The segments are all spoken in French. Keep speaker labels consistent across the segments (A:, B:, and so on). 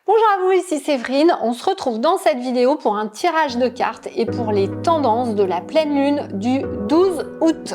A: Bonjour à vous, ici Séverine. On se retrouve dans cette vidéo pour un tirage de cartes et pour les tendances de la pleine lune du 12 août.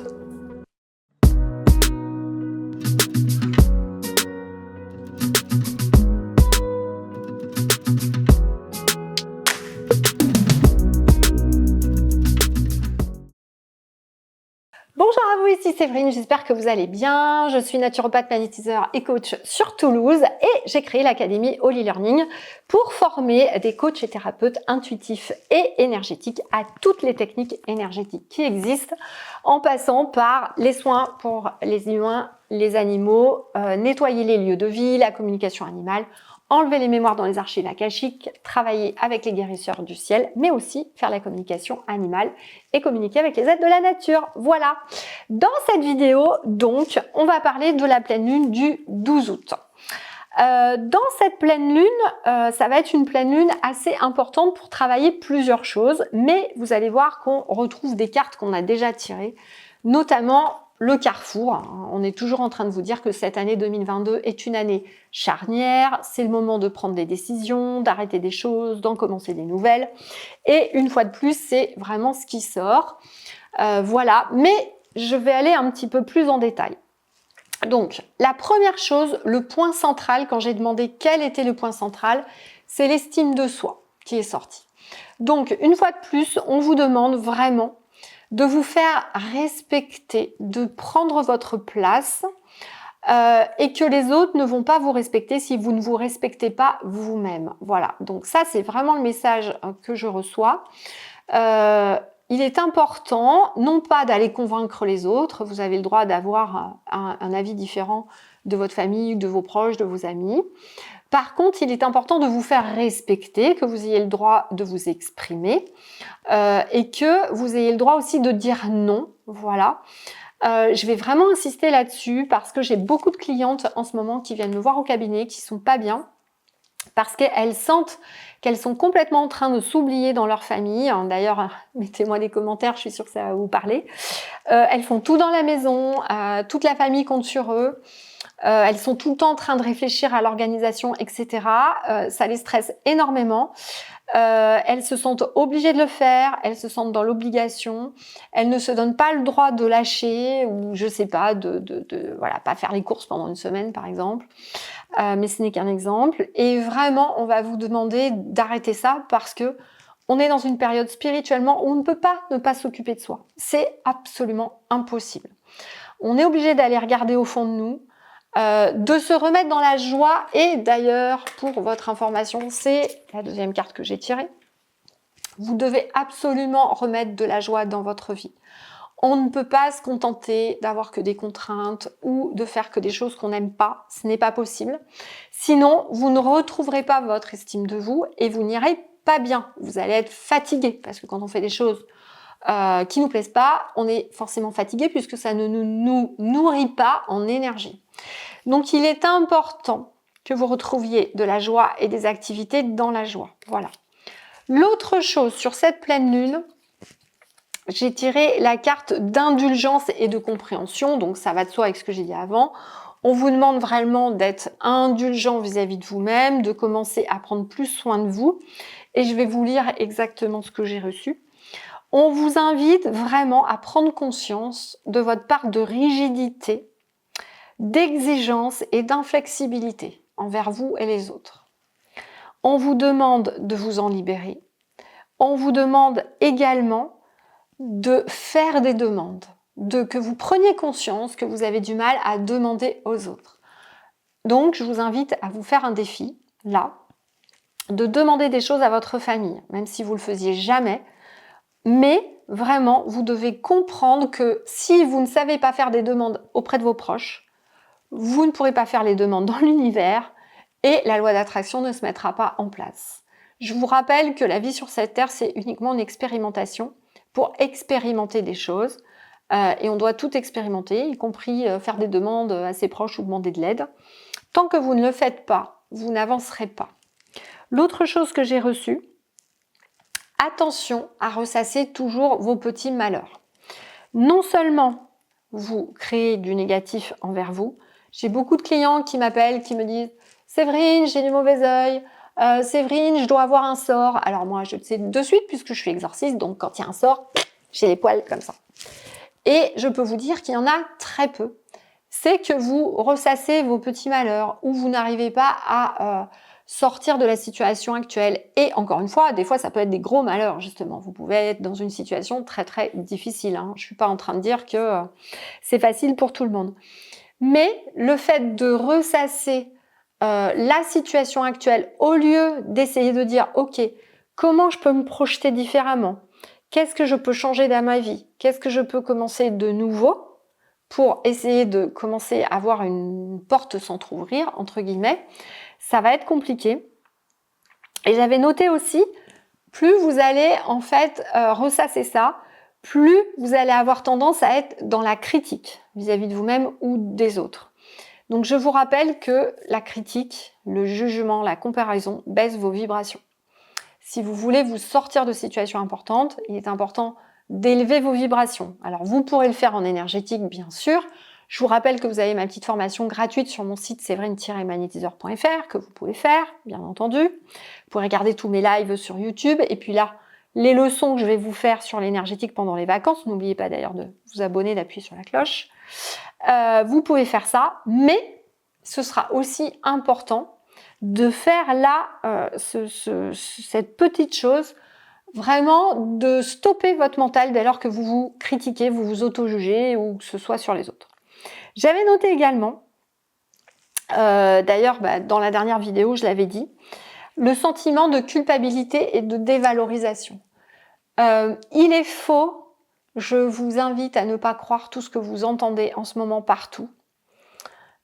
A: Bonjour à vous, ici Séverine, j'espère que vous allez bien. Je suis naturopathe, magnétiseur et coach sur Toulouse et j'ai créé l'académie Holy Learning pour former des coachs et thérapeutes intuitifs et énergétiques à toutes les techniques énergétiques qui existent, en passant par les soins pour les humains, les animaux, nettoyer les lieux de vie, la communication animale, enlever les mémoires dans les archives akashiques, travailler avec les guérisseurs du ciel, mais aussi faire la communication animale et communiquer avec les êtres de la nature. Voilà. Dans cette vidéo, donc, on va parler de la pleine lune du 12 août. Dans cette pleine lune, ça va être une pleine lune assez importante pour travailler plusieurs choses, mais vous allez voir qu'on retrouve des cartes qu'on a déjà tirées, notamment le carrefour. On est toujours en train de vous dire que cette année 2022 est une année charnière, c'est le moment de prendre des décisions, d'arrêter des choses, d'en commencer des nouvelles. Et une fois de plus, c'est vraiment ce qui sort. Voilà, mais je vais aller un petit peu plus en détail. Donc, la première chose, le point central, quand j'ai demandé quel était le point central, c'est l'estime de soi qui est sorti. Donc, une fois de plus, on vous demande vraiment de vous faire respecter, de prendre votre place et que les autres ne vont pas vous respecter si vous ne vous respectez pas vous-même. Voilà, donc ça, c'est vraiment le message que je reçois. Il est important, non pas d'aller convaincre les autres, vous avez le droit d'avoir un avis différent de votre famille, de vos proches, de vos amis. Par contre, il est important de vous faire respecter, que vous ayez le droit de vous exprimer et que vous ayez le droit aussi de dire non. Voilà. Je vais vraiment insister là-dessus parce que j'ai beaucoup de clientes en ce moment qui viennent me voir au cabinet, qui sont pas bien, parce qu'elles sentent qu'elles sont complètement en train de s'oublier dans leur famille. D'ailleurs, mettez-moi des commentaires, je suis sûre que ça va vous parler. Elles font tout dans la maison, toute la famille compte sur eux. Elles sont tout le temps en train de réfléchir à l'organisation, etc. Ça les stresse énormément. Elles se sentent obligées de le faire, elles se sentent dans l'obligation, elles ne se donnent pas le droit de lâcher ou je sais pas, voilà, pas faire les courses pendant une semaine par exemple. Mais ce n'est qu'un exemple. Et vraiment, on va vous demander d'arrêter ça parce que on est dans une période spirituellement où on ne peut pas ne pas s'occuper de soi. C'est absolument impossible. On est obligé d'aller regarder au fond de nous, de se remettre dans la joie. Et d'ailleurs, pour votre information, c'est la deuxième carte que j'ai tirée. Vous devez absolument remettre de la joie dans votre vie. On ne peut pas se contenter d'avoir que des contraintes ou de faire que des choses qu'on n'aime pas. Ce n'est pas possible. Sinon, vous ne retrouverez pas votre estime de vous et vous n'irez pas bien. Vous allez être fatigué parce que quand on fait des choses qui nous plaisent pas, on est forcément fatigué puisque ça ne nous nourrit pas en énergie. Donc, il est important que vous retrouviez de la joie et des activités dans la joie. Voilà. L'autre chose sur cette pleine lune, j'ai tiré la carte d'indulgence et de compréhension, donc ça va de soi avec ce que j'ai dit avant. On vous demande vraiment d'être indulgent vis-à-vis de vous-même, de commencer à prendre plus soin de vous. Et je vais vous lire exactement ce que j'ai reçu. On vous invite vraiment à prendre conscience de votre part de rigidité, d'exigence et d'inflexibilité envers vous et les autres. On vous demande de vous en libérer. On vous demande également de faire des demandes, que vous preniez conscience que vous avez du mal à demander aux autres. Donc, je vous invite à vous faire un défi, là, de demander des choses à votre famille, même si vous ne le faisiez jamais. Mais vraiment, vous devez comprendre que si vous ne savez pas faire des demandes auprès de vos proches, vous ne pourrez pas faire les demandes dans l'univers et la loi d'attraction ne se mettra pas en place. Je vous rappelle que la vie sur cette terre, c'est uniquement une expérimentation pour expérimenter des choses et on doit tout expérimenter, y compris faire des demandes à ses proches ou demander de l'aide. Tant que vous ne le faites pas, vous n'avancerez pas. L'autre chose que j'ai reçue, attention à ressasser toujours vos petits malheurs. Non seulement vous créez du négatif envers vous, j'ai beaucoup de clients qui m'appellent, qui me disent « Séverine, j'ai du mauvais œil, Séverine, je dois avoir un sort. Alors moi, je le sais de suite puisque je suis exorciste, donc quand il y a un sort, j'ai les poils comme ça. Et je peux vous dire qu'il y en a très peu. C'est que vous ressassez vos petits malheurs ou vous n'arrivez pas à sortir de la situation actuelle. Et encore une fois, des fois, ça peut être des gros malheurs, justement. Vous pouvez être dans une situation très, très difficile. Hein. Je ne suis pas en train de dire que c'est facile pour tout le monde. Mais le fait de ressasser la situation actuelle, au lieu d'essayer de dire, OK, comment je peux me projeter différemment? Qu'est-ce que je peux changer dans ma vie? Qu'est-ce que je peux commencer de nouveau pour essayer de commencer à avoir une porte s'entrouvrir, entre guillemets? Ça va être compliqué. Et j'avais noté aussi, plus vous allez en fait ressasser ça, plus vous allez avoir tendance à être dans la critique vis-à-vis de vous-même ou des autres. Donc je vous rappelle que la critique, le jugement, la comparaison baisse vos vibrations. Si vous voulez vous sortir de situations importantes, il est important d'élever vos vibrations. Alors vous pourrez le faire en énergétique bien sûr. Je vous rappelle que vous avez ma petite formation gratuite sur mon site séverine-magnétiseur.fr que vous pouvez faire, bien entendu. Vous pouvez regarder tous mes lives sur YouTube. Et puis là, les leçons que je vais vous faire sur l'énergétique pendant les vacances, n'oubliez pas d'ailleurs de vous abonner, d'appuyer sur la cloche. Vous pouvez faire ça, mais ce sera aussi important de faire là cette petite chose, vraiment de stopper votre mental dès lors que vous vous critiquez, vous vous auto-jugez ou que ce soit sur les autres. J'avais noté également, d'ailleurs dans la dernière vidéo je l'avais dit, le sentiment de culpabilité et de dévalorisation. Il est faux, je vous invite à ne pas croire tout ce que vous entendez en ce moment partout.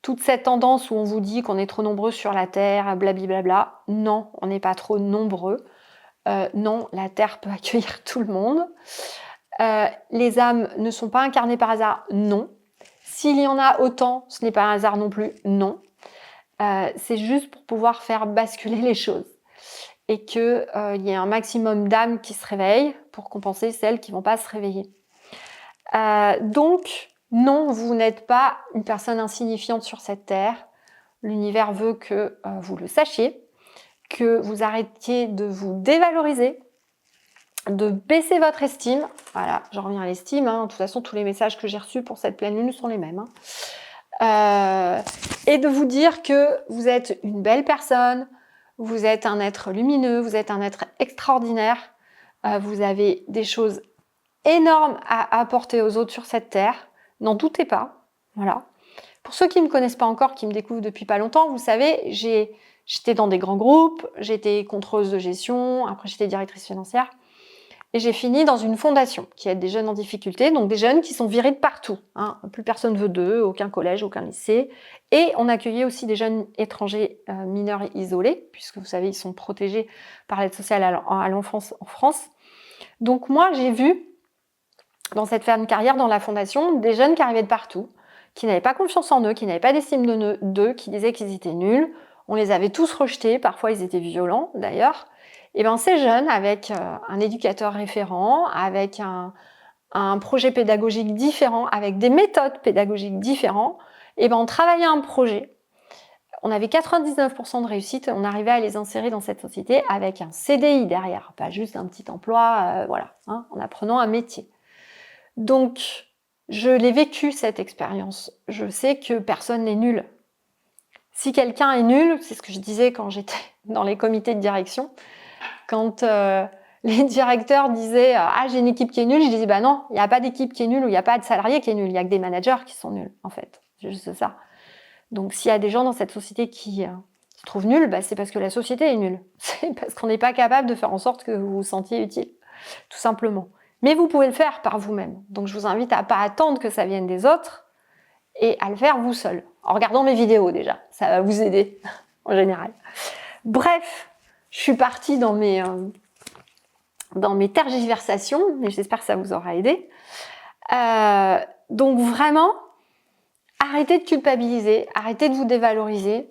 A: Toute cette tendance où on vous dit qu'on est trop nombreux sur la Terre, blablabla, non, on n'est pas trop nombreux. Non, la Terre peut accueillir tout le monde. Les âmes ne sont pas incarnées par hasard, non. S'il y en a autant, ce n'est pas un hasard non plus, non. C'est juste pour pouvoir faire basculer les choses. Et qu'il y ait un maximum d'âmes qui se réveillent pour compenser celles qui ne vont pas se réveiller. Donc, non, vous n'êtes pas une personne insignifiante sur cette terre. L'univers veut que vous le sachiez, que vous arrêtiez de vous dévaloriser, de baisser votre estime. Voilà, j'en reviens à l'estime. Hein. De toute façon, tous les messages que j'ai reçus pour cette pleine lune sont les mêmes. Hein. Et de vous dire que vous êtes une belle personne, vous êtes un être lumineux, vous êtes un être extraordinaire, vous avez des choses énormes à apporter aux autres sur cette terre. N'en doutez pas. Voilà. Pour ceux qui ne me connaissent pas encore, qui me découvrent depuis pas longtemps, vous savez, j'étais dans des grands groupes, j'étais contrôleuse de gestion, après j'étais directrice financière, et j'ai fini dans une fondation qui aide des jeunes en difficulté, donc des jeunes qui sont virés de partout. Hein. Plus personne veut d'eux, aucun collège, aucun lycée. Et on accueillait aussi des jeunes étrangers mineurs et isolés, puisque vous savez, ils sont protégés par l'aide sociale à l'enfance en France. Donc moi, j'ai vu, dans cette fin de carrière dans la fondation, des jeunes qui arrivaient de partout, qui n'avaient pas confiance en eux, qui n'avaient pas d'estime d'eux, qui disaient qu'ils étaient nuls. On les avait tous rejetés, parfois ils étaient violents d'ailleurs. Et bien ces jeunes, avec un éducateur référent, avec un projet pédagogique différent, avec des méthodes pédagogiques différentes, et ben on travaillait un projet. On avait 99% de réussite, on arrivait à les insérer dans cette société avec un CDI derrière, pas juste un petit emploi, voilà, hein, en apprenant un métier. Donc, je l'ai vécu cette expérience. Je sais que personne n'est nul. Si quelqu'un est nul, c'est ce que je disais quand j'étais dans les comités de direction, quand les directeurs disaient « Ah, j'ai une équipe qui est nulle », je disais « Bah non, il n'y a pas d'équipe qui est nulle ou il n'y a pas de salarié qui est nul, il n'y a que des managers qui sont nuls, en fait. » C'est juste ça. Donc, s'il y a des gens dans cette société qui se trouvent nuls, bah, c'est parce que la société est nulle. C'est parce qu'on n'est pas capable de faire en sorte que vous vous sentiez utile, tout simplement. Mais vous pouvez le faire par vous-même. Donc, je vous invite à ne pas attendre que ça vienne des autres et à le faire vous seul, en regardant mes vidéos déjà. Ça va vous aider, en général. Bref, je suis partie dans mes tergiversations, mais j'espère que ça vous aura aidé. Donc vraiment, arrêtez de culpabiliser, arrêtez de vous dévaloriser,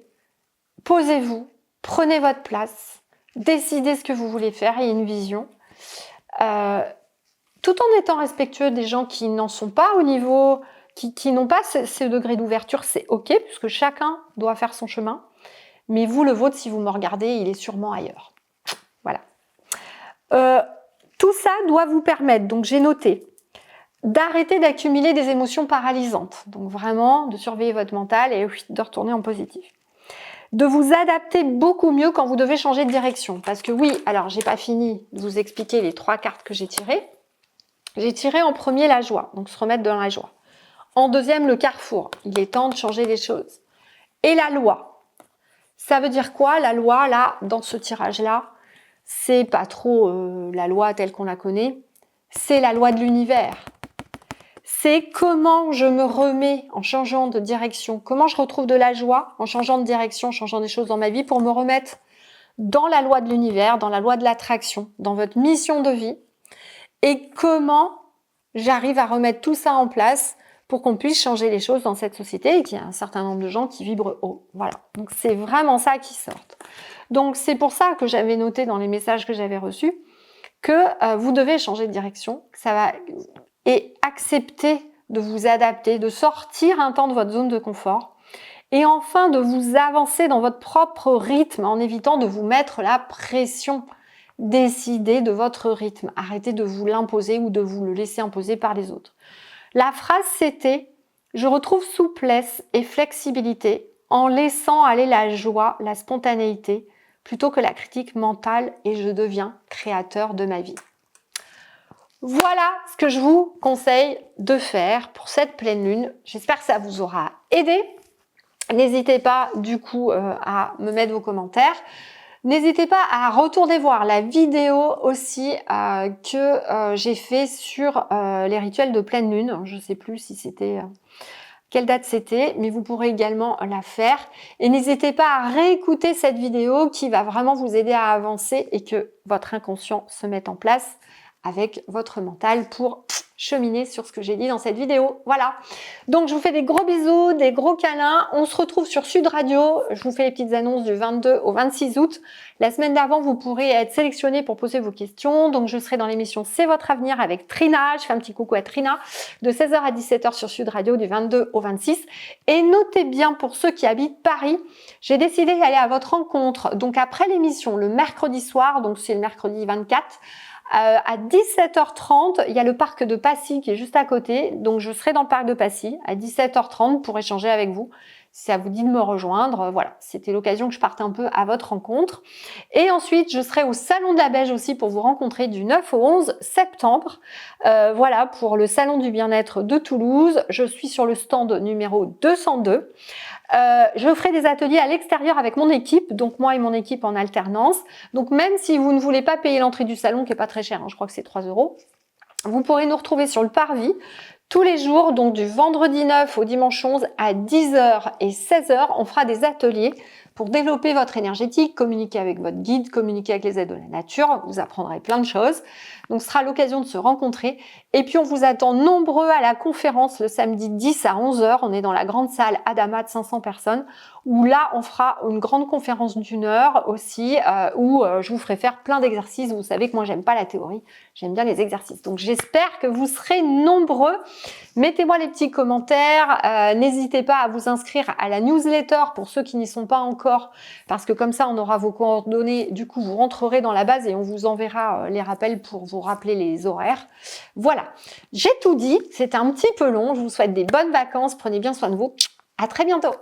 A: posez-vous, prenez votre place, décidez ce que vous voulez faire, ayez une vision, tout en étant respectueux des gens qui n'en sont pas au niveau, qui n'ont pas ce degré d'ouverture, c'est ok, puisque chacun doit faire son chemin, mais vous, le vôtre, si vous me regardez, il est sûrement ailleurs. Voilà. Tout ça doit vous permettre, donc j'ai noté, d'arrêter d'accumuler des émotions paralysantes. Donc vraiment, de surveiller votre mental et de retourner en positif. De vous adapter beaucoup mieux quand vous devez changer de direction. Parce que oui, alors j'ai pas fini de vous expliquer les 3 cartes que j'ai tirées. J'ai tiré en premier la joie, donc se remettre dans la joie. En deuxième, le carrefour. Il est temps de changer les choses. Et la loi. Ça veut dire quoi, la loi, là, dans ce tirage-là? C'est pas trop la loi telle qu'on la connaît. C'est la loi de l'univers. C'est comment je me remets en changeant de direction. Comment je retrouve de la joie en changeant de direction, en changeant des choses dans ma vie pour me remettre dans la loi de l'univers, dans la loi de l'attraction, dans votre mission de vie. Et comment j'arrive à remettre tout ça en place pour qu'on puisse changer les choses dans cette société et qu'il y ait un certain nombre de gens qui vibrent haut. Voilà. Donc c'est vraiment ça qui sort. Donc c'est pour ça que j'avais noté dans les messages que j'avais reçus que vous devez changer de direction, que ça va, et accepter de vous adapter, de sortir un temps de votre zone de confort et enfin de vous avancer dans votre propre rythme en évitant de vous mettre la pression. Décidez de votre rythme, arrêtez de vous l'imposer ou de vous le laisser imposer par les autres. La phrase c'était « Je retrouve souplesse et flexibilité en laissant aller la joie, la spontanéité, plutôt que la critique mentale et je deviens créateur de ma vie. » Voilà ce que je vous conseille de faire pour cette pleine lune. J'espère que ça vous aura aidé. N'hésitez pas du coup à me mettre vos commentaires. N'hésitez pas à retourner voir la vidéo aussi que j'ai fait sur les rituels de pleine lune. Je ne sais plus si c'était... quelle date c'était, mais vous pourrez également la faire. Et n'hésitez pas à réécouter cette vidéo qui va vraiment vous aider à avancer et que votre inconscient se mette en place avec votre mental pour cheminer sur ce que j'ai dit dans cette vidéo. Voilà. Donc, je vous fais des gros bisous, des gros câlins. On se retrouve sur Sud Radio. Je vous fais les petites annonces du 22 au 26 août. La semaine d'avant, vous pourrez être sélectionné pour poser vos questions. Donc, je serai dans l'émission C'est votre avenir avec Trina. Je fais un petit coucou à Trina de 16h à 17h sur Sud Radio du 22 au 26. Et notez bien pour ceux qui habitent Paris, j'ai décidé d'aller à votre rencontre. Donc, après l'émission, le mercredi soir, donc c'est le mercredi 24, à 17h30, il y a le parc de Passy qui est juste à côté. Donc, je serai dans le parc de Passy à 17h30 pour échanger avec vous. Si ça vous dit de me rejoindre, voilà, c'était l'occasion que je parte un peu à votre rencontre. Et ensuite, je serai au Salon de la Beige aussi pour vous rencontrer du 9 au 11 septembre. Voilà, pour le Salon du Bien-être de Toulouse. Je suis sur le stand numéro 202. Je ferai des ateliers à l'extérieur avec mon équipe, donc moi et mon équipe en alternance. Donc même si vous ne voulez pas payer l'entrée du salon, qui est pas très cher, hein, je crois que c'est 3 €, vous pourrez nous retrouver sur le parvis tous les jours, donc du vendredi 9 au dimanche 11 à 10h et 16h. On fera des ateliers pour développer votre énergétique, communiquer avec votre guide, communiquer avec les aides de la nature. Vous apprendrez plein de choses. Donc, ce sera l'occasion de se rencontrer. Et puis, on vous attend nombreux à la conférence le samedi 10 à 11h. On est dans la grande salle Adama de 500 personnes, où là, on fera une grande conférence d'1 heure aussi, où je vous ferai faire plein d'exercices. Vous savez que moi, j'aime pas la théorie, j'aime bien les exercices. Donc, j'espère que vous serez nombreux. Mettez-moi les petits commentaires. N'hésitez pas à vous inscrire à la newsletter pour ceux qui n'y sont pas encore, parce que comme ça, on aura vos coordonnées. Du coup, vous rentrerez dans la base et on vous enverra les rappels pour vous rappeler les horaires. Voilà, j'ai tout dit. C'était un petit peu long. Je vous souhaite des bonnes vacances. Prenez bien soin de vous. À très bientôt.